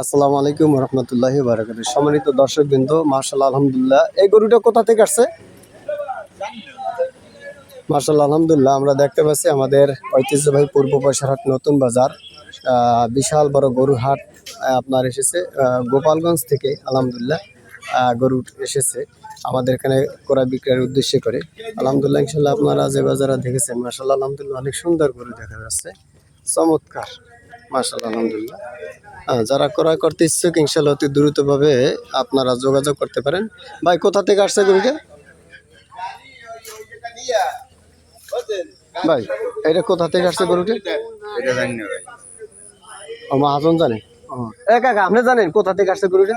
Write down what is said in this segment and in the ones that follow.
আসসালামু আলাইকুম রহমতুল্লাহি বারাকাতুহু। সম্মানিত দর্শকবৃন্দ, মাশাআল্লাহ আলহামদুলিল্লাহ, এই গরুটা কোথা থেকে আসছে? মাশাআল্লাহ আলহামদুলিল্লাহ, আমরা দেখতে পাচ্ছি আমাদের ঐতিহ্যবাহী পূর্ব পয়সারহাট নতুন বাজার বিশাল বড় গরুর হাট আপনার এসেছে গোপালগঞ্জ থেকে। আলহামদুলিল্লাহ গরু এসেছে আমাদের এখানে ক্রয় বিক্রয়ের উদ্দেশ্যে করে। আলহামদুলিল্লাহ ইনশাল্লাহ আপনারা যে বাজারে দেখেছেন মাশাআল্লাহ আলহামদুলিল্লাহ অনেক সুন্দর গরু দেখা যাচ্ছে, চমৎকার মাশাআল্লাহ আলহামদুলিল্লাহ। যারা ক্রয় করতে ইচ্ছুক ইনশাল্লাহ অতি দ্রুতভাবে আপনারা যোগাযোগ করতে পারেন। ভাই কোথা থেকে আসছে গরুটা? ভাই এটা কোথা থেকে আসছে গরুটা? ও মহাজন জানে। কাকা আপনি জানেন কোথা থেকে আসছে গরুটা?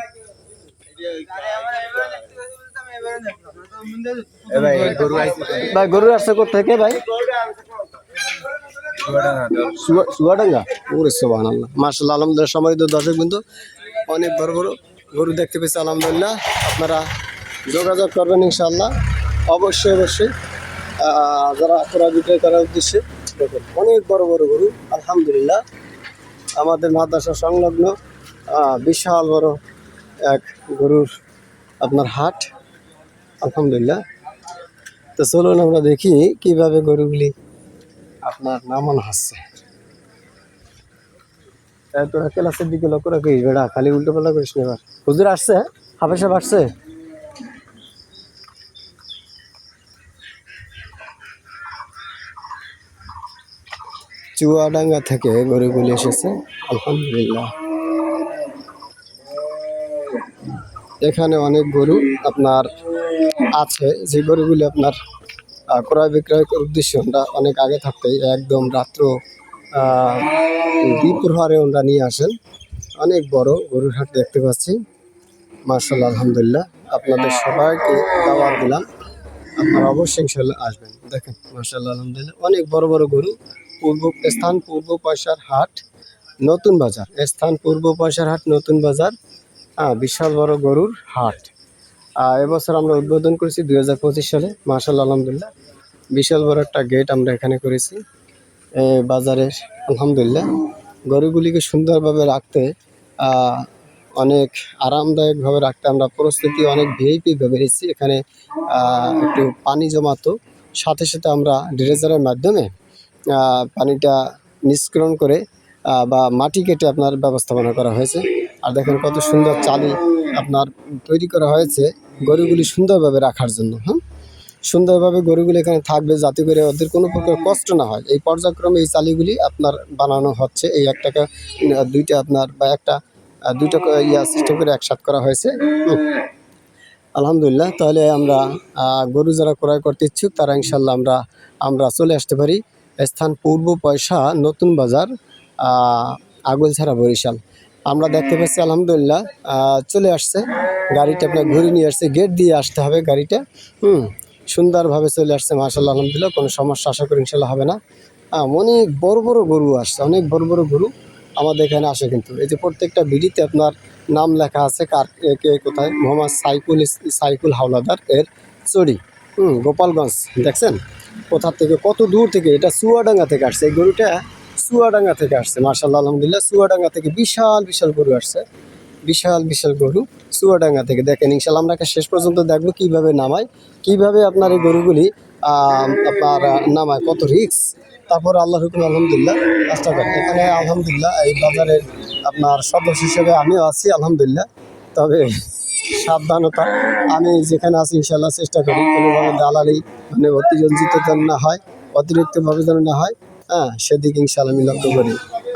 ভাই গরু আসছে কোথা থেকে ভাই? চুয়াডাঙ্গা। ওরে সুবহানাল্লাহ, মাশাআল্লাহ আলহামদুলিল্লাহ। সম্মানিত দর্শকবৃন্দ, অনেক বড় বড় গরু দেখতে পেয়েছি আলহামদুলিল্লাহ। আপনারা যোগাযোগ করবেন ইনশাআল্লাহ, অবশ্যই অবশ্যই যারা ক্রয় বিক্রয় করার উদ্দেশ্যে। দেখুন অনেক বড় বড় গরু আলহামদুলিল্লাহ, আমাদের মাদ্রাসা সংলগ্ন বিশাল বড় এক গরুর আপনার হাট আলহামদুলিল্লাহ। তো চলুন আমরা দেখি কিভাবে গরুগুলি আপনার নামানো হচ্ছে। তোরা ক্লাসের দিকে লক্ষ্য রাখিস বেড়া, খালি উল্টো পাল্টা করিস না। এবার হুজুর আসছে, হাফেজ সাহেব আসছে। চুয়াডাঙ্গা থেকে গরুগুলি এসেছে আলহামদুলিল্লাহ। এখানে অনেক গরু আপনার আছে, যে গরুগুলি আপনার ক্রয় বিক্রয় উদ্দেশ্যে আমরা অনেক আগে থাকতেই একদম রাত্র দ্বিপ্রহরে ওনারা নিয়ে আসেন। অনেক বড় গরুর হাট দেখতে পাচ্ছি মাশাআল্লাহ আলহামদুলিল্লাহ। আপনাদের সবাইকে দাওয়াত দিলাম, আপনারা অবশ্যই ইনশাআল্লাহ আসবেন। দেখেন মাশাআল্লাহ আলহামদুলিল্লাহ অনেক বড় বড় গরু। পূর্ব পয়সার হাট নতুন বাজার, স্থান পূর্ব পয়সার হাট নতুন বাজার। বিশাল বড় গরুর হাট। এবছর আমরা উদ্বোধন করেছি 2025 সালে মাশাআল্লাহ আলহামদুলিল্লাহ। বিশাল বড় একটা গেট আমরা এখানে করেছি বাজারের আলহামদুলিল্লাহ। গরুগুলিকে সুন্দরভাবে রাখতে অনেক আরামদায়কভাবে রাখতে আমরা প্রস্তুতি অনেক ভিআইপিভাবে রেখেছি। এখানে একটু পানি জমাতো, সাথে সাথে আমরা ড্রেজারের মাধ্যমে পানিটা নিষ্কাশন করে বা মাটি কেটে আপনার ব্যবস্থাপনা করা হয়েছে। আর দেখেন কত সুন্দর চালি আপনার তৈরি করা হয়েছে গরুগুলি সুন্দরভাবে রাখার জন্য। সুন্দরভাবে গরুগুলি এখানে থাকবে যাতে করে ওদের কোনো প্রকার কষ্ট না হয়। এই পর্যায়ক্রমে এই চালিগুলি আপনার বানানো হচ্ছে। এই একটাকে দুইটা আপনার বা একটা দুইটা সিস্টেম করে একসাথে করা হয়েছে আলহামদুলিল্লাহ। তাহলে আমরা গরু যারা ক্রয় করতে ইচ্ছুক তারা ইনশাল্লাহ আমরা চলে আসতে পারি। স্থান পূর্ব পয়সা নতুন বাজার, আগলছাড়া, বরিশাল। আমরা দেখতে পাচ্ছি আলহামদুলিল্লাহ চলে আসছে গাড়িটা, আপনার ঘুরে নিয়ে আসছে, গেট দিয়ে আসতে হবে গাড়িটা। সুন্দরভাবে চলে আসছে মাশাআল্লাহ আলহামদুলিল্লাহ, কোনো সমস্যা আশা করি ইনশাল্লাহ হবে না। অনেক বড় বড় গরু আসছে, অনেক বড় বড় গরু আমাদের এখানে আসে। কিন্তু এই যে প্রত্যেকটা ভিডিওতে আপনার নাম লেখা আছে, কার কে কোথায়। মোহাম্মদ সাইকুল হাওলাদার এর চড়ি, গোপালগঞ্জ। দেখছেন কোথা থেকে, কত দূর থেকে, এটা চুয়াডাঙ্গা থেকে আসছে। এই গরুটা চুয়াডাঙ্গা থেকে আসছে মাশাআল্লাহ আলহামদুলিল্লাহ। চুয়াডাঙ্গা থেকে বিশাল বিশাল গরু আসছে, বিশাল বিশাল গরু চুয়াডাঙ্গা থেকে। দেখেন ইনশাল্লাহ আমরা শেষ পর্যন্ত দেখবো কিভাবে নামায়, কিভাবে আপনার এই গরুগুলি আপনার নামায়, কত রিস্ক। তারপর আল্লাহর হুকুম আলহামদুলিল্লাহ চেষ্টা করেন। এখানে আলহামদুলিল্লাহ এই বাজারের আপনার সদস্য হিসেবে আমিও আছি আলহামদুলিল্লাহ। তবে সাবধানতা, আমি যেখানে আছি ইনশাল্লাহ চেষ্টা করি কোনোভাবে দালালি মানে অতিরঞ্জিত যেন না হয়, অতিরিক্তভাবে যেন না হয়। সেদিকে ইনশাল্লাহ আমি লক্ষ্য করি।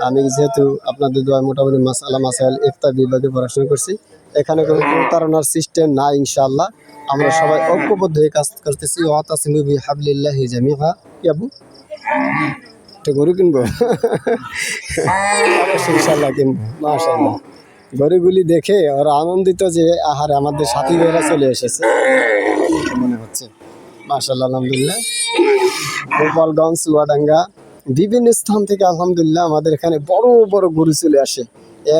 আমি যেহেতু আপনাদের দোয়ায় মোটামুটি মাসাইল ইফতার বিভাগে পড়াশোনা করছি, এখানে কোনো প্রতারণার সিস্টেম নাই ইনশাআল্লাহ। আমরা সবাই ঐক্যবদ্ধ হয়ে কাজ করতেছি। ওয়াতাসিমু বিহাবলিল্লাহি জামিআ। কি আবু তো গরু কিনবো? অবশ্যই ইনশাআল্লাহ কিনবো মাশাআল্লাহ। গরুগুলি দেখে ওরা আনন্দিত যে আহারে আমাদের সাথী ভাইরা চলে এসেছে মনে হচ্ছে মাশাআল্লাহ আলহামদুলিল্লাহ। গোপালগঞ্জ, চুয়াডাঙ্গা, বিভিন্ন স্থান থেকে আলহামদুলিল্লাহ আমাদের এখানে বড় বড় গরু চলে আসে।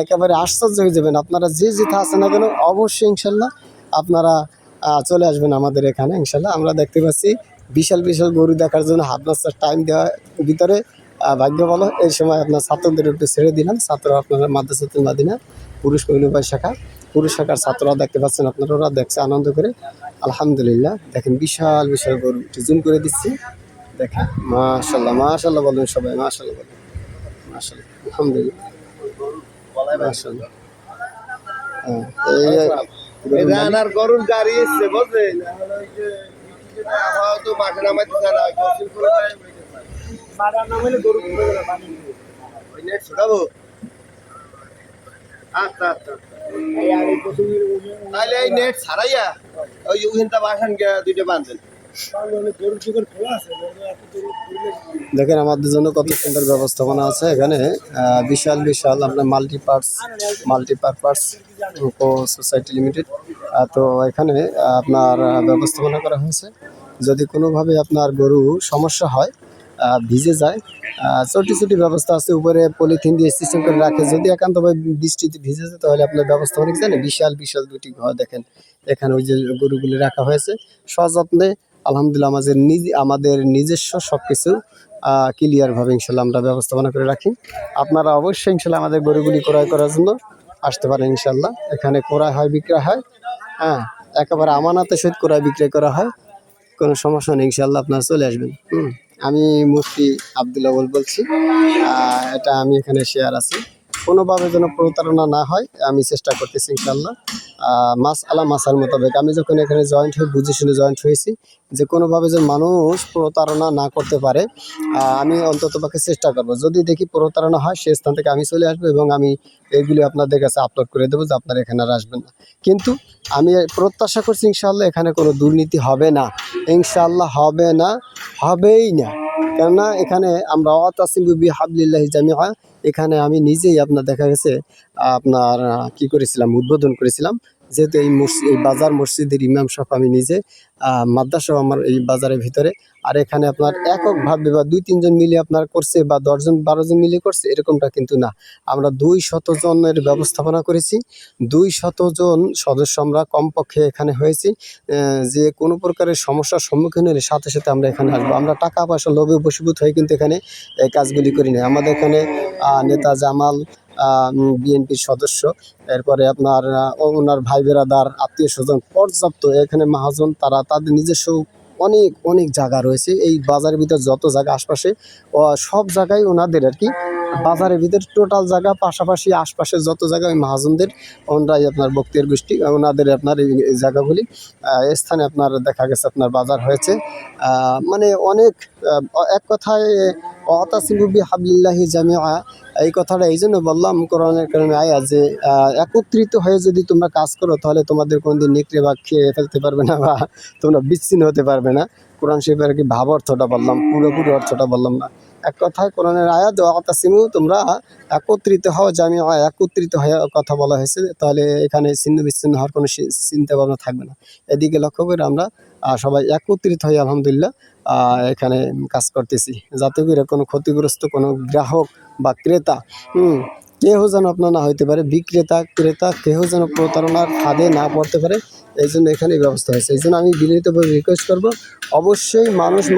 একেবারে আশ্চর্য হয়ে যাবেন আপনারা, যে যেটা আছে না কেন অবশ্যই ইনশাল্লাহ আপনারা চলে আসবেন আমাদের এখানে ইনশাল্লাহ। আমরা দেখতে পাচ্ছি বিশাল বিশাল গরু দেখার জন্য হাফ নাস্তার টাইম দেওয়ার ভিতরে ভাগ্য ভালো এই সময় আপনার ছাত্রদের একটু ছেড়ে দিলাম। ছাত্র আপনারা মাদ্রাসাতুল মাদিনা পুরুষ মহিলা উভয় শাখা। পুরুষ শাখার ছাত্ররা দেখতে পাচ্ছেন আপনারা, ওরা দেখছে আনন্দ করে। আলহামদুলিল্লাহ, দেখেন বিশাল বিশাল গরু, জুম করে দিচ্ছি, দেখেন মাশাল্লাহ মাশাল্লাহ বলেন সবাই, মাশাল্লাহ বলেন, মাশাল্লাহ আলহামদুলিল্লাহ মাশাল্লাহ। হ্যাঁ, এই রানার গরুর গাড়ি এসছে বুঝলেন, তো মাঠে নামাইতে চায় না, গরু ছোটাবো। আচ্ছা আচ্ছা, তাহলে এই নেট ছাড়াইয়া ওই ওখানটা বাসান দুইটা বাঁধেন। দেখেন আমাদের জন্য কত সুন্দর ব্যবস্থাপনা আছে এখানে। বিশাল বিশাল আপনার মাল্টিপারপাস সোসাইটি লিমিটেড। তো এখানে আপনার ব্যবস্থাপনা করা হয়েছে। যদি কোনোভাবে আপনার গরু সমস্যা হয়, ভিজে যায়, ছোটি ছোটি ব্যবস্থা আছে, উপরে পলিথিন দিয়ে সিস্টেম করে রাখে। যদি একান্তভাবে বৃষ্টিতে ভিজে যায় তাহলে আপনার ব্যবস্থাপনা কি জানেন, বিশাল বিশাল দুটি ঘর দেখেন এখানে ওই যে গরুগুলি রাখা হয়েছে সযত্নে। আলহামদুলিল্লাহ আমাদের নিজস্ব সব কিছু ক্লিয়ারভাবে ইনশাল্লাহ আমরা ব্যবস্থাপনা করে রাখি। আপনারা অবশ্যই ইনশাল্লাহ আমাদের গরুগুলি ক্রয় করার জন্য আসতে পারেন ইনশাল্লাহ। এখানে ক্রয় হয়, বিক্রয় হয়। হ্যাঁ, একেবারে আমানতের সহিত ক্রয় বিক্রয় করা হয়, কোনো সমস্যা নেই ইনশাল্লাহ, আপনারা চলে আসবেন। আমি মুফতি আব্দুল আউয়াল বলছি। এটা আমি এখানে শেয়ার আছি, কোনোভাবে যেন প্রতারণা না হয় আমি চেষ্টা করতেছি ইনশাল্লাহ। মাসার মোতাবেক আমি যখন এখানে জয়েন্ট হয়ে বুঝে শুনে জয়েন্ট হয়েছি, যে কোনোভাবে যেন মানুষ প্রতারণা না করতে পারে, আমি অন্ততপক্ষে চেষ্টা করব। যদি দেখি প্রতারণা হয় সে স্থান থেকে আমি চলে আসবো এবং আমি এগুলি আপনাদের কাছে আপলোড করে দেবো যে আপনারা এখানে আর আসবেন না। কিন্তু আমি প্রত্যাশা করছি ইনশাআল্লাহ এখানে কোনো দুর্নীতি হবে না, ইনশাআল্লাহ হবে না, হবেই না। কেননা এখানে আমরা ওয়াতাসিমু বিহাবলিল্লাহি জামিআ, এখানে আমি নিজেই আপনার দেখা গেছে আপনার কি করেছিলাম, উদ্বোধন করেছিলাম। যেহেতু এই বাজার মসজিদের ইমাম সাহেব আমি নিজে, মাদ্রাসাও আমার এই বাজারের ভিতরে। আর এখানে আপনার এককভাবে বা ২-৩ জন মিলে আপনার করছে বা ১০-১২ জন মিলে করছে এরকমটা কিন্তু না। আমরা ২০০ জনের ব্যবস্থাপনা করেছি, ২০০ জন সদস্য আমরা কমপক্ষে এখানে হয়েছি। যে কোনো প্রকারের সমস্যার সম্মুখীন হলে সাথে সাথে আমরা এখানে আসবো। আমরা টাকা পয়সা লোভে বশীভূত হয়ে কিন্তু এখানে এই কাজগুলি করি না। আমাদের এখানে নেতা জামাল বিএনপির সদস্য, এরপরে আপনার ওনার ভাই বেরাদার আত্মীয় স্বজন পর্যাপ্ত এখানে মহাজন, তারা তাদের নিজস্ব অনেক অনেক জায়গা রয়েছে এই বাজারের ভিতর, যত জায়গা আশপাশে সব জায়গায় ওনাদের আর কি বাজারের ভিতরে টোটাল জায়গা, পাশাপাশি আশপাশের যত জায়গা ওই মহাজনদের, ওনারাই আপনার বক্তিয়ার গোষ্ঠী, ওনাদের আপনার এই জায়গাগুলি স্থানে আপনার দেখা গেছে আপনার বাজার হয়েছে। মানে অনেক এক কথায় ওয়াতাসিমু বিহাবলিল্লাহি জামিআ, এই কথাটা এই জন্য বললাম, কোরআনের কারণে আয়াত যে একত্রিত হয়ে যদি তোমরা কাজ করো তাহলে তোমাদের কোনোদিন নেকড়ে বা খেয়ে ফেলতে পারবে না বা তোমরা বিচ্ছিন্ন হতে পারবে না। কোরআন শরীফের আর কি ভাব অর্থটা বললাম, পুরোপুরি অর্থটা বললাম না। এক কথায় কোরআনের আয়াত ওয়াতাসিমু, তোমরা একত্রিত হও, জামিআ একত্রিত হয়ে কথা বলা হয়েছে, তাহলে এখানে ছিন্ন বিচ্ছিন্ন হওয়ার কোনো চিন্তা ভাবনা থাকবে না। এদিকে লক্ষ্য করে আমরা সবাই একত্রিত হয়ে আলহামদুলিল্লাহ এখানে কাজ করতেছি, যাতে করে কোনো ক্ষতিগ্রস্ত কোনো গ্রাহক বা ক্রেতা কেহ যেন আপনার না হইতে পারে, বিক্রেতা ক্রেতা কেহ যেন প্রতারণার ফাঁদে না পড়তে পারে, এই জন্য এখানে ব্যবস্থা হয়েছে। এই জন্য আমি বিনীতভাবে রিকোয়েস্ট করব, অবশ্যই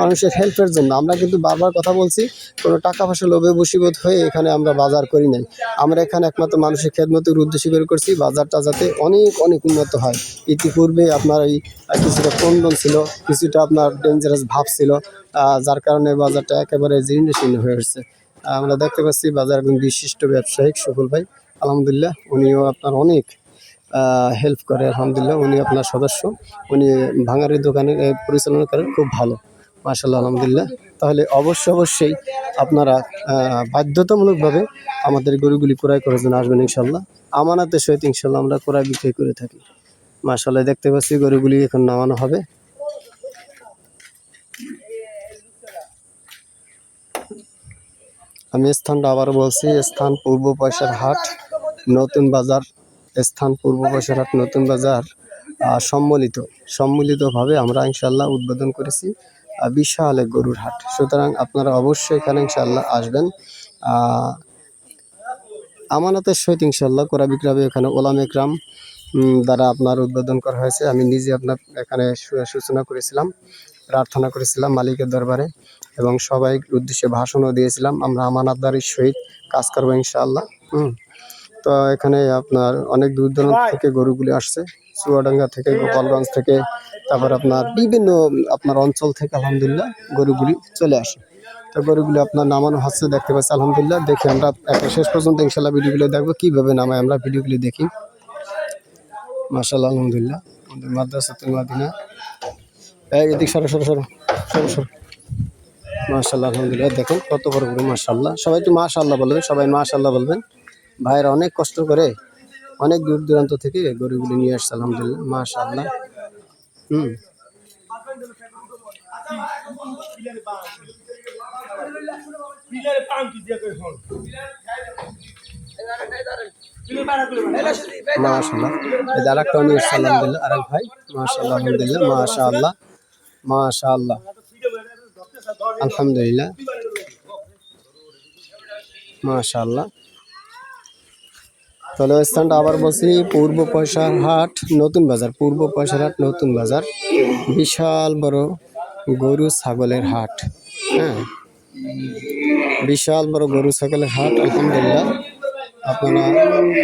মানুষের হেল্পের জন্য। আমরা কিন্তু বারবার কথা বলছি, কোনো টাকা পয়সা লোভে বশীভূত হয়ে এখানে আমরা বাজার করি নাই। আমরা এখানে একমাত্র মানুষের খেদমতের উদ্দেশ্য করে করছি, বাজারটা যাতে অনেক অনেক উন্নত হয়। ইতিপূর্বে আপনার এই কিছুটা ক্রন্দন ছিল, কিছুটা আপনার ডেঞ্জারাস ভাব ছিল, যার কারণে বাজারটা একেবারে জীর্ণ শীর্ণ হয়ে উঠছে। আমরা দেখতে পাচ্ছি বাজার একজন বিশিষ্ট ব্যবসায়িক সুফল ভাই, আলহামদুলিল্লাহ উনিও আপনার অনেক হেল্প করে। আলহামদুলিল্লাহ উনি আপনার সদস্য, উনি ভাঙারি দোকানে পরিচালনা করেন, খুব ভালো মাশাআল্লাহ আলহামদুলিল্লাহ। তাহলে অবশ্যই আপনারা বাধ্যতামূলকভাবে আমাদের গরুগুলি ক্রয় করার জন্য আসবেন ইনশাল্লাহ। আমানতের সহিত ইনশাল্লাহ আমরা ক্রয় বিক্রয় করে থাকি। মাশাআল্লাহ দেখতে পাচ্ছি গরুগুলি এখন নামানো হবে। আমি স্থানটা আবার বলছি, স্থান পূর্ব পয়সার হাট নতুন বাজার, স্থান পূর্ব পয়সার হাট নতুন বাজার সম্মিলিতভাবে আমরা ইনশাল্লাহ উদ্বোধন করেছি বিশাল এক গরুর হাট। সুতরাং আপনারা অবশ্যই এখানে ইনশাল্লাহ আসবেন। আমানতের সহিত ইনশাল্লাহ ক্রয় বিক্রয় এখানে ওলামা ইকরাম দ্বারা আপনার উদ্বোধন করা হয়েছে। আমি নিজে আপনার এখানে সূচনা করেছিলাম, প্রার্থনা করেছিলাম মালিকের দরবারে এবং সবাই উদ্দেশ্যে ভাষণও দিয়েছিলাম। আমরা আমানতদারির সহিত কাজ করবো ইনশাআল্লাহ। তো এখানে আপনার অনেক দূর দূরান্ত থেকে গরুগুলি আসছে, চুয়াডাঙ্গা থেকে, গোপালগঞ্জ থেকে, তারপর আপনার বিভিন্ন আপনার অঞ্চল থেকে আলহামদুলিল্লাহ গরুগুলি চলে আসে। তো গরুগুলি আপনার নামানো হচ্ছে, দেখতে পাচ্ছি আলহামদুলিল্লাহ। দেখি আমরা একটা শেষ পর্যন্ত ইনশাল্লাহ ভিডিওগুলো দেখবো কীভাবে নামায়, আমরা ভিডিওগুলি দেখি। মাশাআল্লাহ আলহামদুলিল্লাহ আমাদের মাদ্রাসাতুল মাদিনা। এদিক সরো সরো সরো সরো সরো। মাশাআল্লাহ আলহামদুলিল্লাহ দেখেন কত বড় গরু, মাশাআল্লাহ। সবাই একটু মাশাআল্লাহ বলবেন, সবাই মাশাআল্লাহ বলবেন। ভাইয়েরা অনেক কষ্ট করে অনেক দূর দূরান্ত থেকে গরুগুলি নিয়ে আসছে আলহামদুলিল্লাহ, মাশাআল্লাহ। মাশাআল্লাহ। এই যে আরেকটা নিয়ে আসছে আলহামদুলিল্লাহ, আরেক ভাই। মাশাআল্লাহ আলহামদুলিল্লাহ, মাশাআল্লাহ মাশাআল্লাহ আলহামদুলিল্লাহ, মাশাআল্লাহ। তাহলে ওই স্থানটা আবার বলছি, পূর্ব পয়সার হাট নতুন বাজার, পূর্ব পয়সার হাট নতুন বাজার। বিশাল বড় গরু ছাগলের হাট, হ্যাঁ, বিশাল বড় গরু ছাগলের হাট আলহামদুলিল্লাহ। আপনারা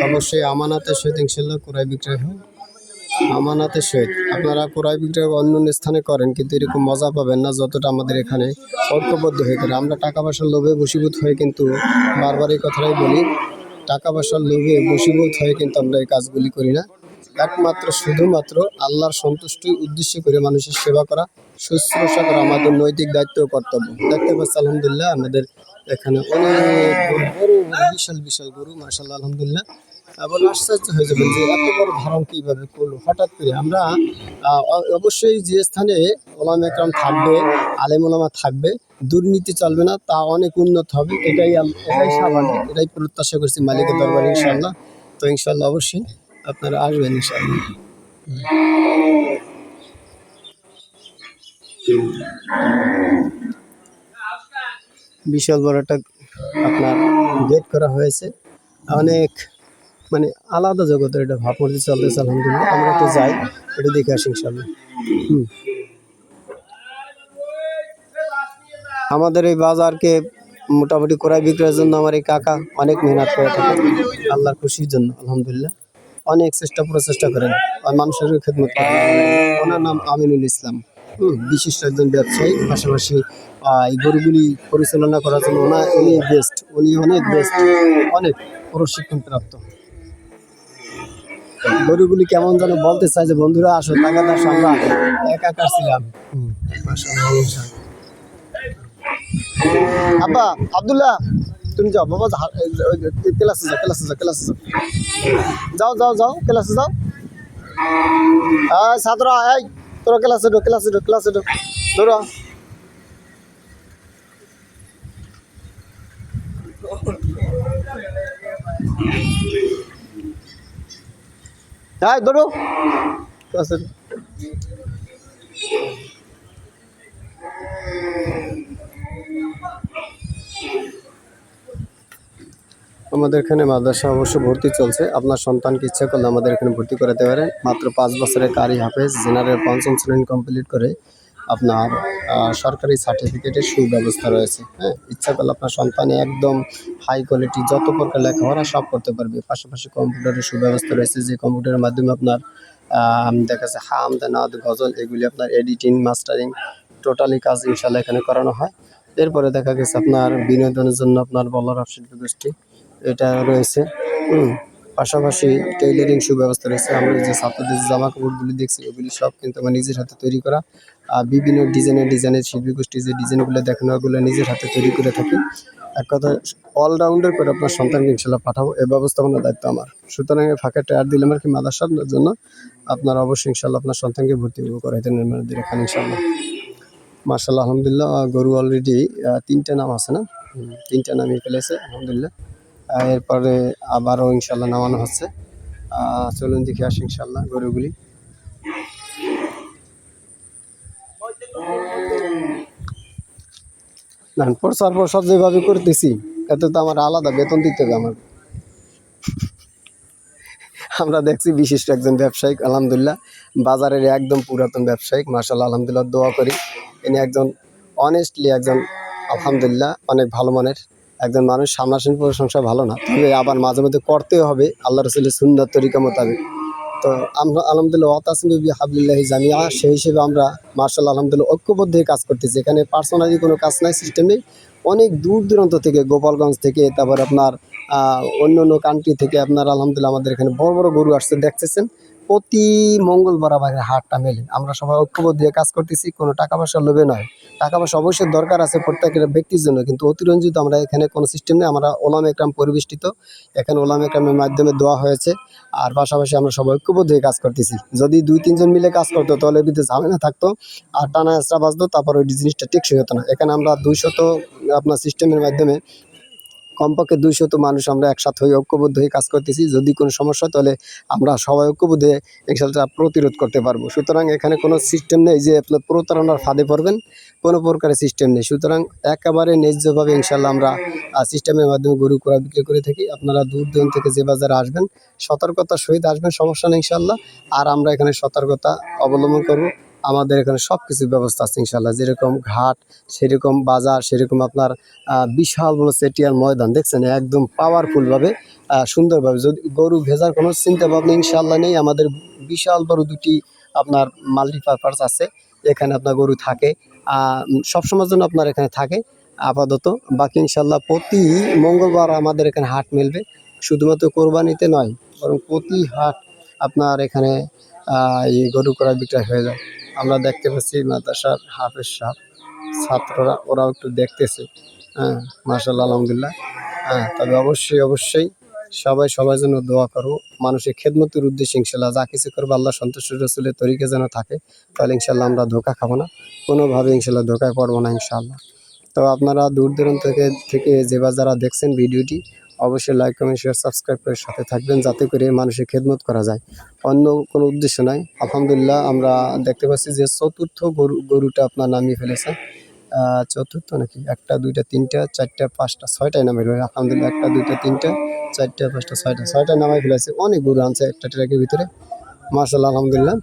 অবশ্যই আমানাতের সহিত ইনশাল্লাহ ক্রয় বিক্রয় হয়, আমানাতের সহিত। আপনারা ক্রয় বিক্রয় অন্য স্থানে করেন কিন্তু এরকম মজা পাবেন না যতটা আমাদের এখানে ঐক্যবদ্ধ হয়ে করে। আমরা টাকা পয়সার লোভে বশীভূত হয়ে কিন্তু বারবার এই কথাটাই বলি, টাকা পয়সার লোভে বশীভূত হয়ে কিন্তু আমরা এই কাজগুলি করি না। একমাত্র শুধুমাত্র আল্লাহর সন্তুষ্টির উদ্দেশ্য করে মানুষের সেবা করা, শুশ্রূষা করা আমাদের নৈতিক দায়িত্ব ও কর্তব্য। দেখতে পাচ্ছি আলহামদুলিল্লাহ আমাদের এখানে অনেক বড় বড় বিশাল বিশাল গরু, মাশাআল্লাহ আলহামদুলিল্লাহ। এবং আশ্চর্য হয়ে যাবেন যে এত বড় ধারণ কীভাবে করলো হঠাৎ করে। আমরা অবশ্যই যে স্থানে ওলামা একরাম থাকবে, আলেম ওলামা থাকবে, দুর্নীতি চলবে না, তা অনেক উন্নত হবে। এটাই স্বাভাবিক, এটাই প্রত্যাশা করছি মালিকের দরবারে ইনশাআল্লাহ। তো ইনশাআল্লাহ অবশ্যই আপনারা আসবেন ইনশাআল্লাহ। বিশাল বড় একটা আপনার গেট করা হয়েছে, অনেক মানে আলাদা জগতের এটা ভাবমূর্তি চলতেছে আলহামদুলিল্লাহ। আমরা তো যাই, এটা দেখে আসি ইনশাআল্লাহ। আমাদের এই বাজারকে মোটামুটি ক্রয় বিক্রয়ের জন্য আমার এই কাকা অনেক মেহনত করে থাকেন আল্লাহর খুশির জন্য আলহামদুলিল্লাহ। অনেক প্রচেষ্টা করেন আর মানুষের খেদমত করেন। ওনার নাম আমিনুল ইসলাম, বিশিষ্ট একজন ব্যবসায়ী। পাশাপাশি এই গরুগুলি পরিচালনা করার জন্য উনি বেস্ট, উনি অনেক বেস্ট, অনেক প্রশিক্ষণ প্রাপ্ত। গরুগুলি কেমন যেন বলতে চাই যে বন্ধুরা আসো, টাকা দাস, আমরা একা ছিলাম। আব্বা আব্দুল্লাহ তুমি যাও বাবা, ক্লাসে যাও, ক্লাসে যাও, ক্লাসে যাও, যাও যাও যাও ক্লাসে যাও। ছাত্ররা এই তোরা ক্লাসে ঢো, ক্লাসে ঢো, ক্লাসে ঢো, ধরো। হ্যাঁ ধরো ক্লাসে। আমাদের এখানে মাদ্রাসা অবশ্য ভর্তি চলছে। আপনার সন্তানকে ইচ্ছা করলে আমাদের এখানে ভর্তি করাতে পারেন। মাত্র 5 বছরের কারি হাফেজ জেনারেল 5ম শ্রেণী কমপ্লিট করে আপনার সরকারি সার্টিফিকেটের সুব্যবস্থা রয়েছে। হ্যাঁ, ইচ্ছা করলে আপনার সন্তান একদম হাই কোয়ালিটি যত প্রকার লেখাপড়া সব করতে পারবে। পাশাপাশি কম্পিউটারের সুব্যবস্থা রয়েছে, যে কম্পিউটারের মাধ্যমে আপনার দেখা যাচ্ছে হামদ, নাদ, গজল এগুলি আপনার এডিটিং, মাস্টারিং টোটালি কাজ ইনশাল্লাহ এখানে করানো হয়। এরপরে দেখা গেছে আপনার বিনোদনের জন্য আপনার বলার শিল্পী গোষ্ঠী এটা রয়েছে। পাশাপাশি টেইলারিং সুব্যবস্থা রয়েছে। আমরা যে ছাত্রদের জামা কাপড়গুলি দেখছি ওগুলি সব কিন্তু আমার নিজের হাতে তৈরি করা। বিভিন্ন ডিজাইনের শিল্পী গোষ্ঠী যে ডিজাইনগুলো দেখানো ওগুলো নিজের হাতে তৈরি করে থাকি। এক কথা অলরাউন্ডার করে আপনার সন্তানকে ইনশাল্লাহ পাঠাবো, এই ব্যবস্থাপনার দায়িত্ব আমার। সুতরাং ফাঁকা টায়ার দিলাম আর কি মাদ্রাসার জন্য। আপনারা অবশ্যই ইনশাল্লাহ আপনার সন্তানকে ভর্তি করাইতে নির্মাণদের এখানে ইনশাল্লাহ। মাশাআল্লাহ আলহামদুলিল্লাহ গরু অলরেডি 3টে নাম আছে না, 3টে নামিয়ে ফেলেছে আলহামদুলিল্লাহ। এরপরে আবারও ইনশাল্লাহ নামানো হচ্ছে। চলুন দেখে আসি ইনশাল্লাহ গরুগুলি। না প্রচার প্রসার যেভাবে করতেছি এতে তো আমার আলাদা বেতন দিতে হবে আমার। আমরা দেখছি বিশিষ্ট একজন ব্যবসায়িক আলহামদুলিল্লাহ, বাজারের একদম পুরাতন ব্যবসায়িক। মাশাআল্লাহ আলহামদুলিল্লাহ দোয়া করি ইনি একজন অনেস্টলি একজন আলহামদুলিল্লাহ অনেক ভালো মানের একজন মানুষ সামনাসামনি প্রশংসা ভালো না, তবে আবার মাঝে মধ্যে করতেও হবে আল্লাহ রসুলের সুন্নাত তরিকা মোতাবেক। তো আমরা আলহামদুলিল্লাহ ওয়াতাসিমু বিহাবলিল্লাহি জামিআ, সেই হিসেবে আমরা মার্শাল্লাহ আলহামদুলিল্লাহ ঐক্যবদ্ধ হয়ে কাজ করতেছি। এখানে পার্সোনালি কোনো কাজ নাই, সিস্টেম নেই। অনেক দূর দূরান্ত থেকে, গোপালগঞ্জ থেকে, তারপর আপনার অন্য অন্য কান্ট্রি থেকে আপনার আলহামদুলিল্লাহ আমাদের এখানে বড় বড় গরু আসছে দেখতেছেন। প্রতি মঙ্গলবার আমাদের হাটটা মেলে। আমরা সবাই ঐক্যবদ্ধ হয়ে কাজ করতেছি, কোনো টাকা পয়সার লোভে নয়। টাকা পয়সা অবশ্যই দরকার আছে প্রত্যেকের ব্যক্তির জন্য, কিন্তু অতিরঞ্জিত আমরা এখানে কোনো সিস্টেম নেই। আমরা ওলামা একরাম পরিবেষ্টিত, এখানে ওলামা একরামের মাধ্যমে দোয়া হয়েছে। আর পাশাপাশি আমরা সবাই ঐক্যবদ্ধ হয়ে কাজ করতেছি। যদি 2-3 জন মিলে কাজ করতো তাহলে ভিতরে ঝামেলা থাকতো, আর টানা হেঁচড়া বাজতো, তারপর ওই জিনিসটা টেকসই হতো না। এখানে আমরা 200 আপনার সিস্টেমের মাধ্যমে কমপক্ষে 200 মানুষ আমরা একসাথে হয়ে ঐক্যবদ্ধ হয়ে কাজ করতেছি। যদি কোনো সমস্যা হয় তাহলে আমরা সবাই ঐক্যবদ্ধ হয়ে ইনশাআল্লাহ প্রতিরোধ করতে পারবো। সুতরাং এখানে কোনো সিস্টেম নেই যে আপনার প্রতারণার ফাঁদে পড়বেন, কোনো প্রকারের সিস্টেম নেই। সুতরাং একেবারে ন্যায্যভাবে ইনশাআল্লাহ আমরা সিস্টেমের মাধ্যমে গরু ক্রয় বিক্রি করে থাকি। আপনারা দূর দূরান্ত থেকে যে বাজারে আসবেন সতর্কতার সহিত আসবেন, সমস্যা নেই ইনশাআল্লাহ। আর আমরা এখানে সতর্কতা অবলম্বন করব। আমাদের এখানে সব কিছুর ব্যবস্থা আছে ইনশাআল্লাহ। যেরকম ঘাট, সেরকম বাজার, সেরকম আপনার বিশাল বড় চেটিয়ার ময়দান দেখছেন, একদম পাওয়ারফুলভাবে সুন্দরভাবে। যদি গরু ভেজার কোনো চিন্তা ভাবনা ইনশাআল্লাহ নেই। আমাদের বিশাল বড় দুটি আপনার মাল্টিপারপাস আছে, এখানে আপনার গরু থাকে সবসময়ের জন্য আপনার এখানে থাকে আপাতত। বাকি ইনশাআল্লাহ প্রতি মঙ্গলবার আমাদের এখানে হাট মিলবে, শুধুমাত্র কোরবানিতে নয়, বরং প্রতি হাট আপনার এখানে এই গরু ক্রয় বিক্রয় হয়ে যায়। আমরা দেখতে পাচ্ছি মাদ্রাসার হাফেজ সাহেব, ছাত্ররা ওরাও একটু দেখতেছে। হ্যাঁ, মাশাআল্লাহ আলহামদুলিল্লাহ। হ্যাঁ, তবে অবশ্যই অবশ্যই সবাই সবার জন্য দোয়া করো। মানুষের খেদমতের উদ্দেশ্যে ইনশাআল্লাহ যা কিছু করবো আল্লাহ সন্তুষ্ট রাসূলের তরিকা যেন থাকে, তাহলে ইনশাআল্লাহ আমরা ধোঁকা খাবো না, কোনোভাবে ইনশাআল্লাহ ধোঁকায় পড়বো না ইনশাআল্লাহ। তো আপনারা দূর দূরান্ত থেকে যে বা যারা দেখছেন ভিডিওটি, অবশ্যই লাইক, কমেন্ট, শেয়ার, সাবস্ক্রাইব করে সাথে থাকবেন, যাতে করে মানুষের খেদমত করা যায়, অন্য কোনো উদ্দেশ্য নয়। আলহামদুলিল্লাহ আমরা দেখতে পাচ্ছি যে চতুর্থ গরুটা আপনার নামিয়ে ফেলেছে। চতুর্থ নাকি 1টা 2টা 3টা 4টা 5টা 6টায় নামাই ফেলেছে আলহামদুলিল্লাহ। 1টা 2টা 3টা 4টা 5টা 6টায় নামাই ফেলেছে। অনেক গরু আনছে একটা ট্রাকের ভিতরে, মাশাআল্লাহ আলহামদুলিল্লাহ।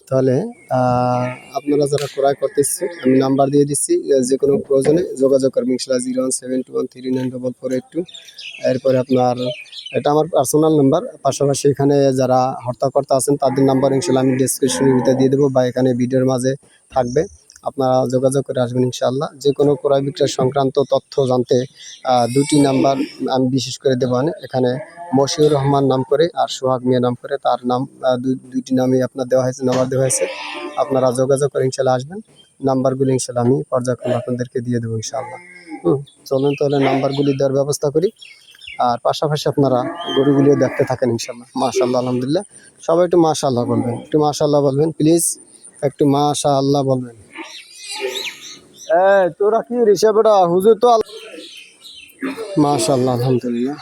তাহলে আপনারা যারা ক্রয় করতে ইচ্ছুক, আমি নাম্বার দিয়ে দিচ্ছি, যে কোনো প্রয়োজনে যোগাযোগ করবেন ইনশাআল্লাহ। 01721394482। এরপরে আপনার এটা আমার পার্সোনাল নাম্বার। পাশাপাশি এখানে যারা হর্তাকর্তা আছেন তাদের নাম্বার ইনশাআল্লাহ আমি ডেসক্রিপশনের ভিতরে দিয়ে দেবো, বা এখানে ভিডিওর মাঝে থাকবে। আপনারা যোগাযোগ করে আসবেন ইনশাআল্লাহ। যে কোনো ক্রয় বিক্রয় সংক্রান্ত তথ্য জানতে 2টি নাম্বার আমি বিশেষ করে দেবো। এখানে মশিউর রহমান নাম করে আর সোহাগ মিয়া নাম করে, তার নাম দুইটি নামই আপনার দেওয়া হয়েছে, নাম্বার দেওয়া হয়েছে। আপনারা যোগাযোগ করে ইনশাআল্লাহ আসবেন। নাম্বারগুলি ইনশাআল্লাহ আমি পর্যায়ক্রমে আপনাদেরকে দিয়ে দেবো ইনশাআল্লাহ। চলুন তাহলে নাম্বারগুলি দেওয়ার ব্যবস্থা করি। আর পাশাপাশি আপনারা গরুগুলিও দেখতে থাকেন ইনশাআল্লাহ। মাশাআল্লাহ আলহামদুলিল্লাহ। সবাই একটু মাশাআল্লাহ বলবেন, একটু মাশাআল্লাহ বলবেন প্লিজ, একটু মাশাআল্লাহ বলবেন। তোরা কি রিসা বেটা হুজুর তো মাশাআল্লাহ আলহামদুলিল্লাহ।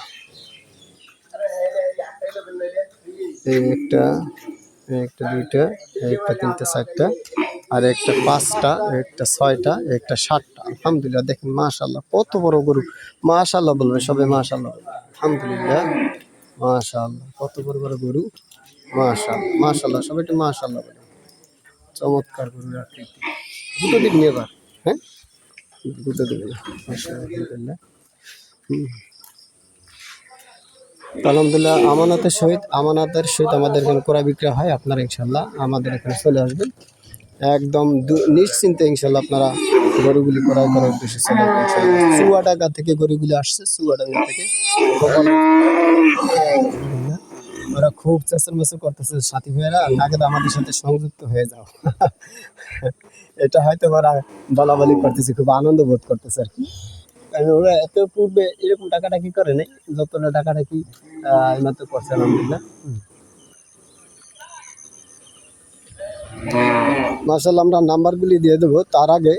এই একটা, একটা 2টা, একটা 3টা 4টা, আর একটা 5টা, একটা 6টা, একটা 7টা। আলহামদুলিল্লাহ দেখেন মাশাআল্লাহ কত বড় গরু। মাশাআল্লাহ বলবে সবাই, মাশাআল্লাহ। আলহামদুলিল্লাহ মাশাআল্লাহ কত বড় বড় গরু। মাশাআল্লাহ মাশাআল্লাহ, সবাই একটু মাশাআল্লাহ বলে। চমৎকার গরুর আকৃতি। দুটো দিক নিয়ে এবার, হ্যাঁ দুটো দিক নিয়ে মাশাআল্লাহ আলহামদুলিল্লাহ। আলহামদুলিল্লাহ আমানতের সহিত আমাদের এখানে ক্রয় বিক্রয় হয়। আপনারা ইনশাআল্লাহ আমাদের এখানে চলে আসবেন, একদম নিশ্চিন্তে ইনশাআল্লাহ আপনারা গরুগুলি ক্রয় করার উদ্দেশ্যে চলে আসবেন ইনশাআল্লাহ। চুয়াডাঙ্গা থেকে গরুগুলি আসছে, চুয়াডাঙ্গা থেকে। ওরা খুব চেঁচামেচি করতেছে, সাথী ভাইয়েরা নাকি আমাদের সাথে সংযুক্ত হয়ে যাও। এটা হয়তো ওরা বলাবলি করতেছে, খুব আনন্দ বোধ করতেছে আর কি। ওরা এত পূর্বে এরকম টাকাটাকি করে নাই, যতটা টাকাটাকি এইমাত্র করছে আলহামদুলিল্লাহ। মাশাআল্লাহ আমরা নাম্বারগুলি দিয়ে দেবো, তার আগে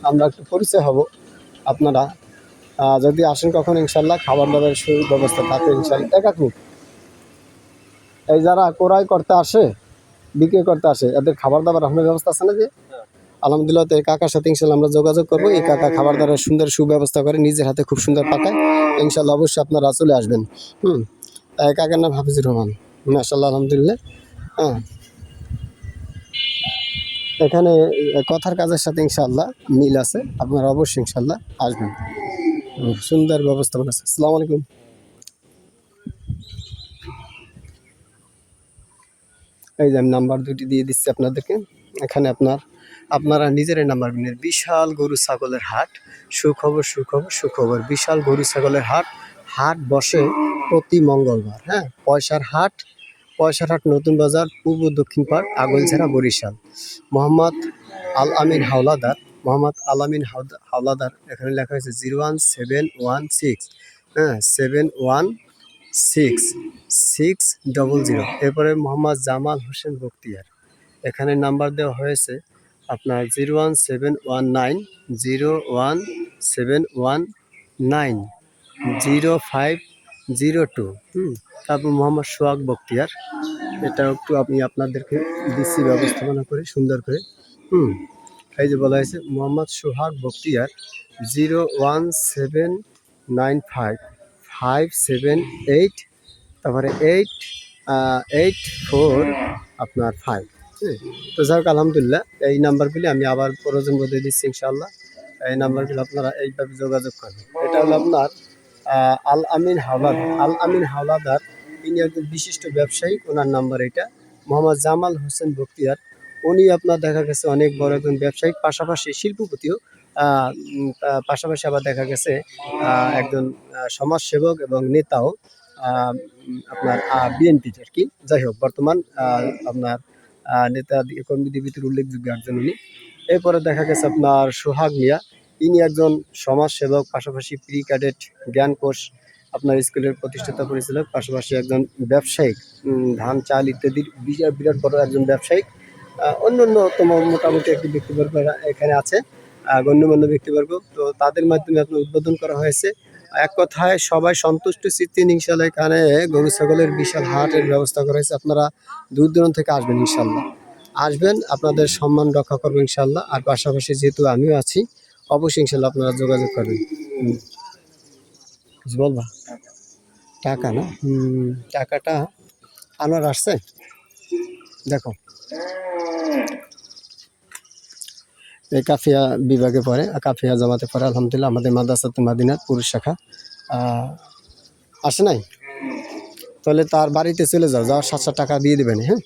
আমরা একটু পরিচয় হব। আপনারা যদি আসেন কখন ইনশাআল্লাহ খাবার দাবারের সুব্যবস্থা থাকে ইনশাআল্লাহ। একাকি এই যারা ক্রয় করতে আসে, বিক্রি করতে আসে, এদের খাবার দাবার আপনার ব্যবস্থা আছে না? যে আলহামদুলিল্লাহ। তো এই কাকার সাথে ইনশাআল্লাহ আমরা যোগাযোগ করবো। এই কাকা খাবার দাবার সুন্দর সুব্যবস্থা করে, নিজের হাতে খুব সুন্দর পাকায় ইনশাআল্লাহ। অবশ্যই আপনারা চলে আসবেন। এই কাকার নাম হাফিজুর রহমান, মাশাআল্লাহ আলহামদুলিল্লাহ। হ্যাঁ, এখানে কথার কাজের সাথে ইনশাআল্লাহ মিল আছে, আপনারা অবশ্যই ইনশাআল্লাহ আসবেন। সুন্দর ব্যবস্থাপনা আছে। আসসালামু আলাইকুম। এই যে আমি নাম্বার দুটি দিয়ে দিচ্ছি আপনাদেরকে। এখানে আপনারা নিজেরাই নাম্বার নিন। বিশাল গরু ছাগলের হাট, সুখবর সুখবর সুখবর, বিশাল গরু ছাগলের হাট। হাট বসে প্রতি মঙ্গলবার, হ্যাঁ। পয়সারহাট নতুন বাজার, পূর্ব দক্ষিণ পাড়, আগলঝাড়া, বরিশাল। মোহাম্মদ আল আমিন হাওলাদার, এখানে লেখা হয়েছে 01716, হ্যাঁ, 716 600। এরপরে মোহাম্মদ জামাল হোসেন বখতিয়ার, এখানে নাম্বার দেওয়া হয়েছে আপনার 01719 তারপর মোহাম্মদ সোহাগ বখতিয়ার, এটা একটু আমি আপনাদেরকে দিচ্ছি ব্যবস্থাপনা করে সুন্দর করে। এই যে বলা হয়েছে মোহাম্মদ সোহাগ বখতিয়ার 01795 578, তারপরে 884 আপনার 5। তো যাই হোক, আলহামদুলিল্লাহ, এই নাম্বারগুলি আমি আবার প্রয়োজন বোধে দিচ্ছি ইনশাআল্লাহ। এই নাম্বারগুলো আপনারা এইভাবে যোগাযোগ করবেন। এটা হলো আপনার আল আমিন হাওলাদার, ইনি একজন বিশিষ্ট ব্যবসায়ী, ওনার নাম্বার এটা। মোহাম্মদ জামাল হোসেন বখতিয়ার, উনি আপনার দেখা গেছে অনেক বড় একজন ব্যবসায়িক, পাশাপাশি শিল্পপতিও, পাশাপাশি আবার দেখা গেছে একজন সমাজসেবক এবং নেতাও, আপনার বিএনপির আর কি। যাই হোক, বর্তমান আপনার নেতা কর্মীদের ভিতরে উল্লেখযোগ্য একজন উনি। এরপরে দেখা গেছে আপনার সোহাগ মিয়া, ইনি একজন সমাজসেবক, পাশাপাশি প্রি ক্যাডেট জ্ঞান কোষ আপনার স্কুলের প্রতিষ্ঠাতা পরিচালক, পাশাপাশি একজন ব্যবসায়িক, ধান চাল ইত্যাদির বিরাট বড় একজন ব্যবসায়িক। অন্যান্যতম মোটামুটি একটি ব্যক্তিবর্গ এখানে আছে, গণ্যমান্য ব্যক্তিবর্গ। তো তাদের মাধ্যমে আপনার উদ্বোধন করা হয়েছে। এক কথায় সবাই সন্তুষ্ট চিত্তে ইনশাল্লাহ এখানে গরু ছাগলের বিশাল হাটের ব্যবস্থা করা হয়েছে। আপনারা দূর দূরান্ত থেকে আসবেন ইনশাল্লাহ, আসবেন, আপনাদের সম্মান রক্ষা করবো ইনশাল্লাহ। আর পাশাপাশি যেহেতু আমিও আছি, অবশ্যই ইনশাল্লাহ আপনারা যোগাযোগ করবেন। কিছু বলবা? টাকা না, টাকাটা আনোয়ার আসছে, দেখো। এই কাফিয়া বিভাগে পড়ে, কাফিয়া জামাতে পড়ে আলহামদুলিল্লাহ, আমাদের মাদ্রাসাতুল মাদিনার পুরুষ শাখা। আসে নাই? তাহলে তার বাড়িতে চলে যাওয়ার 700 টাকা দিয়ে দেবেন, হ্যাঁ।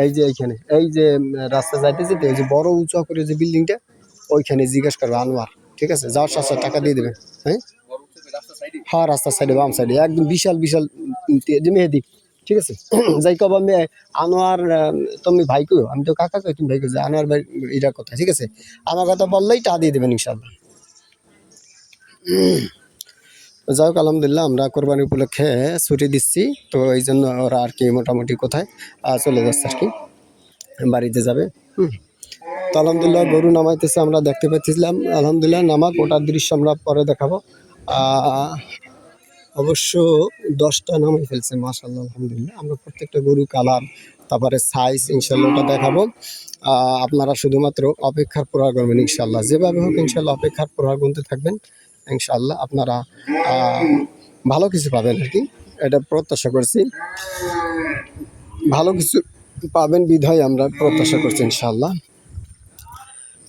এই যে এইখানে, এই যে রাস্তা যাইতে যেতে এই যে বড় উঁচু করে যে বিল্ডিংটা, ওইখানে জিজ্ঞেস করবে আনোয়ার, ঠিক আছে? যাওয়ার 700 টাকা দিয়ে দেবেন, হ্যাঁ। হ্যাঁ, রাস্তার সাইডে, বাম সাইডে, একদম বিশাল বিশাল যে মেহেদি, ঠিক আছে? যাই কব আমি আনোয়ার, তুমি ভাই কো, আমি তো কাকা কই, তুমি ভাই কো, আনোয়ার ভাই এটা কথা, ঠিক আছে? আমার কথা বললেই টা দিয়ে দেবেন ইনশাল্লাহ। যাই হোক, আলহামদুলিল্লাহ, আমরা কোরবানি উপলক্ষে ছুটি দিচ্ছি, তো এই জন্য ওরা আর কি মোটামুটি কোথায় চলে যাচ্ছে আর কি, বাড়িতে যাবে। তো আলহামদুলিল্লাহ গরু নামাইতেছে, আমরা দেখতে পাচ্ছিলাম। আলহামদুলিল্লাহ নামাক, ওটার দৃশ্য আমরা পরে দেখাবো। অবশ্য 10টা নামাই ফেলছে, মাশাআল্লাহ, আলহামদুলিল্লাহ। আমরা প্রত্যেকটা গরু কালার, তারপরে সাইজ ইনশাল্লাহ ওটা দেখাবো। আপনারা শুধুমাত্র অপেক্ষার প্রহার করবেন ইনশাল্লাহ, যেভাবে হোক ইনশাল্লাহ অপেক্ষার প্রহার গুনতে থাকবেন। ইনশাল্লাহ আপনারা ভালো কিছু পাবেন আর কি, এটা প্রত্যাশা করছি। ভালো কিছু পাবেন বিধায় আমরা প্রত্যাশা করছি ইনশাল্লাহ।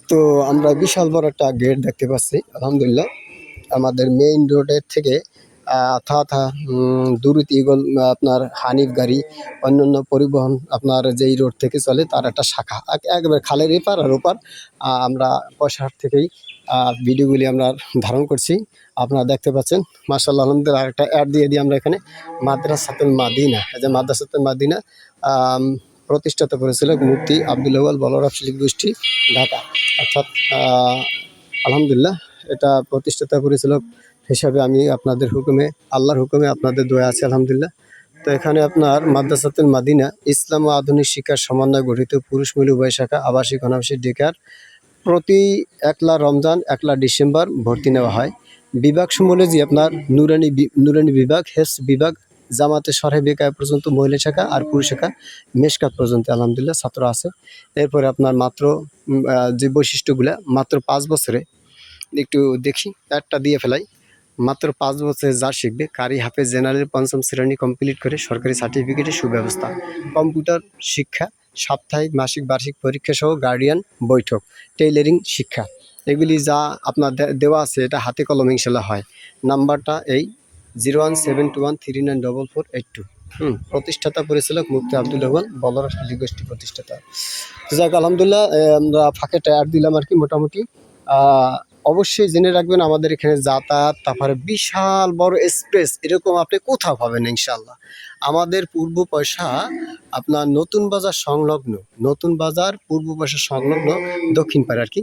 তো আমরা বিশাল বড় একটা গেট দেখতে পাচ্ছি আলহামদুলিল্লাহ, আমাদের মেইন রোডের থেকে অর্থাৎ দুরুতি ইগল, আপনার হানিফ গাড়ি, অন্যান্য পরিবহন আপনার যেই রোড থেকে চলে তার একটা শাখা, একেবারে খালের এপার আর ওপার। আমরা পয়সাহাট থেকেই ভিডিওগুলি আমরা ধারণ করছি, আপনারা দেখতে পাচ্ছেন। মাশাআল্লাহ, আলহামদুলিল্লাহ। আরেকটা অ্যাড দিয়ে দিই আমরা এখানে, মাদ্রাসাতুল মাদিনা। এই যে মাদ্রাসাতুল মাদিনা প্রতিষ্ঠাতা পরিচালক মুফতি আব্দুল আউয়াল বলরাম শিলিক গোষ্ঠী, ঢাকা। অর্থাৎ আলহামদুলিল্লাহ, এটা প্রতিষ্ঠাতা পরিচালক হিসাবে আমি আপনাদের হুকুমে, আল্লাহর হুকুমে, আপনাদের দোয়া আছে আলহামদুলিল্লাহ। তো এখানে আপনার মাদ্রাসাতুল মাদিনা ইসলাম ও আধুনিক শিক্ষার সমন্বয়ে গঠিত পুরুষ মহিলা উভয় শাখা, আবাসিক অনাবাসিক ডেকার। প্রতি 1লা রমজান 1লা ডিসেম্বর ভর্তি নেওয়া হয়। বিভাগ সমূলে যে আপনার নুরানি বিভাগ, হেফজ বিভাগ, জামাতে সরহে বেকায় পর্যন্ত মহিলা শাখা, আর পুরুষ শাখা মেশকাত পর্যন্ত আলহামদুলিল্লাহ ছাত্র আছে। এরপরে আপনার মাত্র যে বৈশিষ্ট্যগুলা, মাত্র 5 বছরে, একটু দেখি একটা দিয়ে ফেলাই, মাত্র 5 বছরে যা শিখবে, কারি হাফেজ জেনারেল 5ম শ্রেণী কমপ্লিট করে সরকারি সার্টিফিকেটের সুব্যবস্থা, কম্পিউটার শিক্ষা, সাপ্তাহিক মাসিক বার্ষিক পরীক্ষা সহ গার্ডিয়ান বৈঠক, টেইলারিং শিক্ষা, এগুলি যা আপনার দেওয়া আছে এটা হাতে কলমে ইনশাল্লাহ হয়। নাম্বারটা এই 0172139448 প্রতিষ্ঠাতা পরিচালক মুফতি আব্দুল আউয়াল বলার গোষ্ঠী প্রতিষ্ঠাতা। তো যাক আলহামদুলিল্লাহ, আমরা ফাঁকে টায়ার দিলাম আর কি মোটামুটি। অবশ্যই জেনে রাখবেন আমাদের এখানে যাতায়াত, তারপরে বিশাল বড় এক্সপ্রেস এরকম আপনি কোথাও পাবেন না ইনশাল্লাহ। আমাদের পূর্ব পয়সা আপনার নতুন বাজার সংলগ্ন, নতুন বাজার পূর্ব পয়সা সংলগ্ন দক্ষিণ পাড়ে আর কি।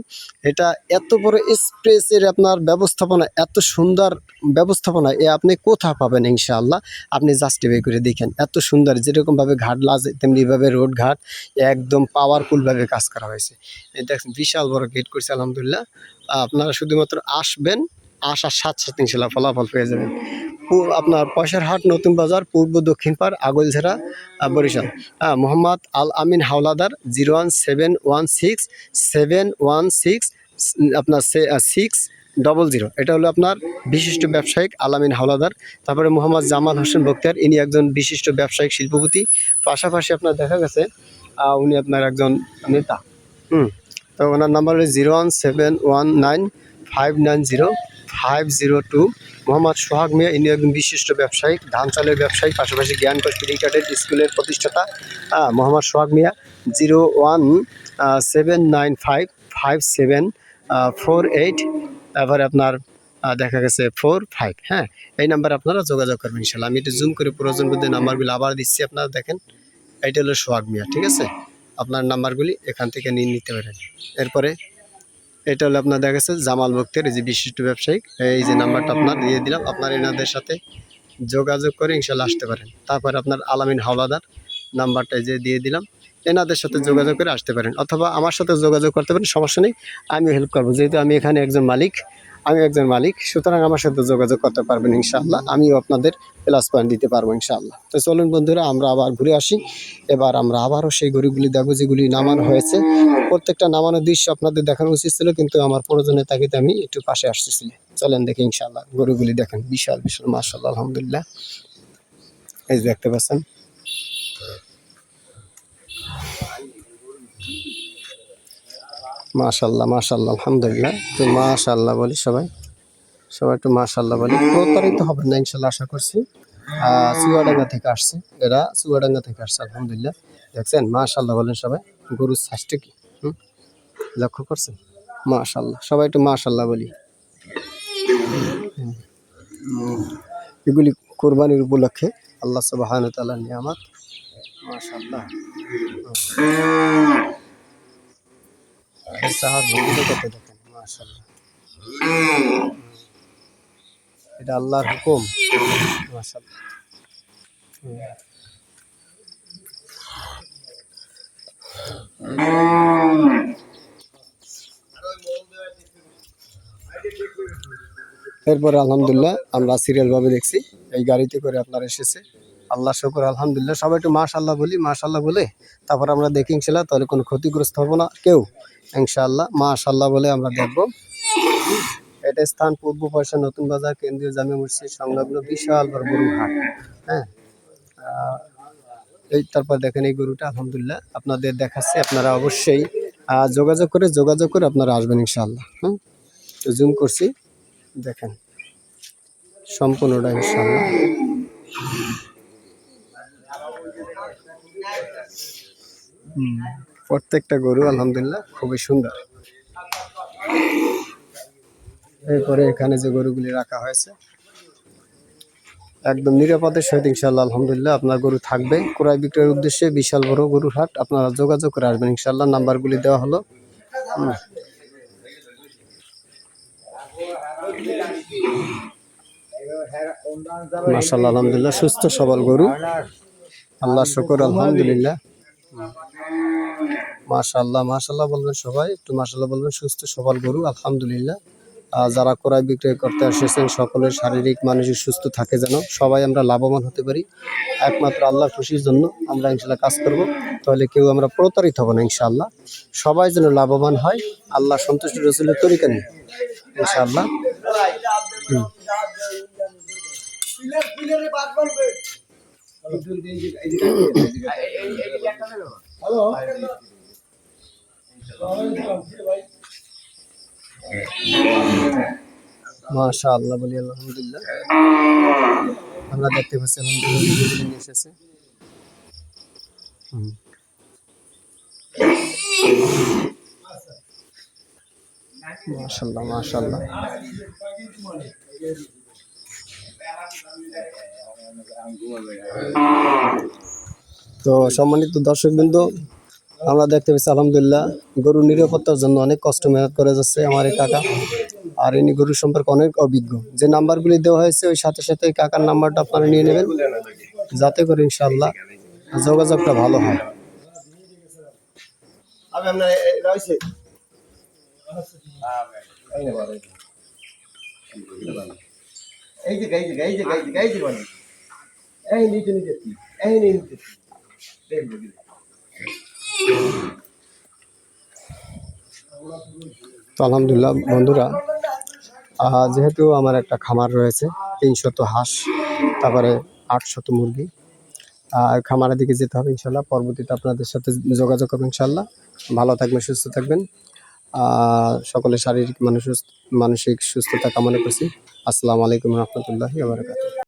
এটা এত বড় এক্সপ্রেসের আপনার ব্যবস্থাপনা, এত সুন্দর ব্যবস্থাপনা এ আপনি কোথাও পাবেন ইনশাআল্লাহ। আপনি জাস্টিফাই করে দেখেন, এত সুন্দর যেরকমভাবে ঘাট লাজে তেমনিভাবে রোড ঘাট একদম পাওয়ারফুলভাবে কাজ করা হয়েছে। এই দেখেন বিশাল বড় গেট করছে আলহামদুলিল্লাহ। আপনারা শুধুমাত্র আসবেন, আসার সাথে সাথে ইনশাল্লাহ ফলাফল পেয়ে যাবেন। আপনার পয়সারহাট নতুন বাজার পূর্ব দক্ষিণ পাড় আগলঝাড়া বরিশাল। মোহাম্মদ আল আমিন হাওলাদার 01716 আপনার 600। এটা হলো আপনার বিশিষ্ট ব্যবসায়িক আলামিন হাওলাদার। তারপরে মোহাম্মদ জামাল হোসেন বক্তিয়ার, ইনি একজন বিশিষ্ট ব্যবসায়িক শিল্পপতি। পাশাপাশি আপনার দেখা গেছে উনি আপনার একজন নেতা। তো ওনার নাম্বার হলো 01719590502। মোহাম্মদ সোহাগ মিয়া, ইনি একজন বিশিষ্ট ব্যবসায়িক, ধান চালের ব্যবসায়ী, পাশাপাশি জ্ঞানকর ক্রিকেটের স্কুলের প্রতিষ্ঠাতা। মোহাম্মদ সোহাগ মিয়া 017955748। তারপরে আপনার দেখা গেছে 45। হ্যাঁ, এই নাম্বারে আপনারা যোগাযোগ করবেন ইনশাল্লাহ। আমি একটু জুম করে প্রয়োজন বোধে নাম্বারগুলো আবার দিচ্ছি, আপনারা দেখেন। এইটা হলো সোহাগ মিয়া, ঠিক আছে। আপনার নাম্বারগুলি এখান থেকে নিয়ে নিতে পারেন। এরপরে এটা হলো আপনার দেখা গেছে জামাল বক্তিয়ার, এই যে বিশিষ্ট ব্যবসায়িক, এই যে নাম্বারটা আপনার দিয়ে দিলাম, আপনার এনাদের সাথে যোগাযোগ করে ইনশাল্লাহ আসতে পারেন। তারপর আপনার আলামিন হাওলাদার নাম্বারটা যে দিয়ে দিলাম, এনাদের সাথে যোগাযোগ করে আসতে পারেন, অথবা আমার সাথে যোগাযোগ করতে পারেন, সমস্যা নেই, আমিও হেল্প করবো। যেহেতু আমি এখানে একজন মালিক, সুতরাং আমার সাথে যোগাযোগ করতে পারবেন ইনশাআল্লাহ। আমিও আপনাদের প্লাস পয়েন্ট দিতে পারবো ইনশাআল্লাহ। তো চলুন বন্ধুরা, আমরা আবার ঘুরে আসি। এবার আমরা আবারও সেই গরুগুলি দেখবো যেগুলি নামানো হয়েছে। প্রত্যেকটা নামানোর দৃশ্য আপনাদের দেখানো উচিত ছিল, কিন্তু আমার প্রয়োজনের তাগিদে আমি একটু পাশে আসতেছিলাম। চলেন দেখি ইনশাআল্লাহ। গরুগুলি দেখেন বিশাল বিশাল, মাশাআল্লাহ আলহামদুলিল্লাহ। এই যে দেখতে পাচ্ছেন, মাশাআল্লাহ মাশাআল্লাহ আলহামদুলিল্লাহ। তো মাশাআল্লাহ বলি সবাই একটু মাশাআল্লাহ বলি। প্রতারিত হবেন না ইনশাআল্লাহ আশা করছি। চুয়াডাঙ্গা থেকে আসছে, এরা চুয়াডাঙ্গা থেকে আসছে আলহামদুলিল্লাহ। দেখছেন, মাশাআল্লাহ বলেন সবাই। গরুর সাইজটা কি লক্ষ্য করছেন? মাশাআল্লাহ, সবাই একটু মাশাআল্লাহ বলি। এগুলি কোরবানির উপলক্ষে আল্লাহ সুবহানাহু ওয়া তাআলার নিয়ামত। মাশাআল্লাহ, সাহার ভঙ্গিটা কত দেখেন, মাশাআল্লাহ। এটা আল্লাহর হুকুম, মাশাআল্লাহ। এরপরে আলহামদুলিল্লাহ আমরা সিরিয়ালভাবে দেখছি, এই গাড়িতে করে আপনার এসেছে। আল্লাহ শুকর আলহামদুলিল্লাহ। সবাই একটু মাশাআল্লাহ বলি, মাশাআল্লাহ বলে তারপর আমরা দেখি ইনশাআল্লাহ, তাহলে কোনো ক্ষতিগ্রস্ত হবো না কেউ ইনশাআল্লাহ। মাশাআল্লাহ বলে আমরা দেখবো। এটা স্থান পূর্ব পয়সা নতুন বাজার কেন্দ্রীয় জামে মসজিদ সংলগ্ন বিশাল বড় গরু হাট। হ্যাঁ, এই তারপর দেখেন এই গরুটা আলহামদুলিল্লাহ আপনাদের দেখাচ্ছে। আপনারা অবশ্যই যোগাযোগ করে আপনারা আসবেন ইনশাআল্লাহ। জুম করছি, দেখেন সম্পূর্ণটা ইনশাআল্লাহ। প্রত্যেকটা গরু আলহামদুলিল্লাহ খুবই সুন্দর। এরপরে এখানে যে গরুগুলি রাখা হয়েছে একদম নিরাপদের সহিত ইনশাআল্লাহ আলহামদুলিল্লাহ আপনার গরু থাকবে। ক্রয় বিক্রয়ের উদ্দেশ্যে বিশাল বড় গরুর হাট, আপনারা যোগাযোগ করে আসবেন ইনশাআল্লাহ। নাম্বারগুলি দেওয়া হলো। মাশাআল্লাহ আলহামদুলিল্লাহ, সুস্থ সবল গরু, আল্লাহ শুকর আলহামদুলিল্লাহ। মাশাআল্লাহ মাশাআল্লাহ বলবেন সবাই, একটু মাশাআল্লাহ বলবেন। সুস্থ সবল গরু আলহামদুলিল্লাহ। যারা ক্রয় বিক্রয় করতে এসেছেন সকলের শারীরিক মানসিক সুস্থ থাকে, যেন সবাই আমরা লাভবান হতে পারি। একমাত্র আল্লাহর খুশির জন্য আমরা ইনশাআল্লাহ কাজ করব, তাহলে কেউ আমরা প্রতারিত হব না ইনশাআল্লাহ। সবাই যেন লাভবান হয় আল্লাহ সন্তুষ্ট রাসূলের তরিকা নিয়ে ইনশাআল্লাহ। মাশাআল্লাহ বলি আলহামদুলিল্লাহ। আমরা দেখতে পাচ্ছি আলহামদুলিল্লাহ গরু নিয়ে এসেছে। হুম। মাশাআল্লাহ মাশাআল্লাহ। তো সম্মানিত দর্শকবৃন্দ, আমরা দেখতে পাচ্ছি আলহামদুলিল্লাহ গরুর নিরাপত্তার জন্য অনেক কষ্ট মেহনত করে যাচ্ছে আমার এই কাকা। আর ইনি গরুর সম্পর্কে অনেক অভিজ্ঞ। যে নাম্বারগুলি দেওয়া হয়েছে ওই সাথে সাথে এই কাকার নাম্বারটা আপনারা নিয়ে নেবেন, যাতে করে ইনশাআল্লাহ যোগাযোগটা ভালো হয়। আমি আপনার রয়েছে এই যে গাইছে গাইছে গাইছে গাইছে মানে এই নিচে নিচে এই নিচে তো আলহামদুলিল্লাহ বন্ধুরা, যেহেতু আমার একটা খামার রয়েছে 300 হাঁস, তারপরে 800 মুরগি, খামারের দিকে যেতে হবে ইনশাল্লাহ। পরবর্তীতে আপনাদের সাথে যোগাযোগ করবেন ইনশাল্লাহ। ভালো থাকবেন, সুস্থ থাকবেন। সকলে শারীরিক মানসিক সুস্থতা কামনা করছি। আসসালামু আলাইকুম রহমতুল্লাহি ওয়া বারাকাতুহু।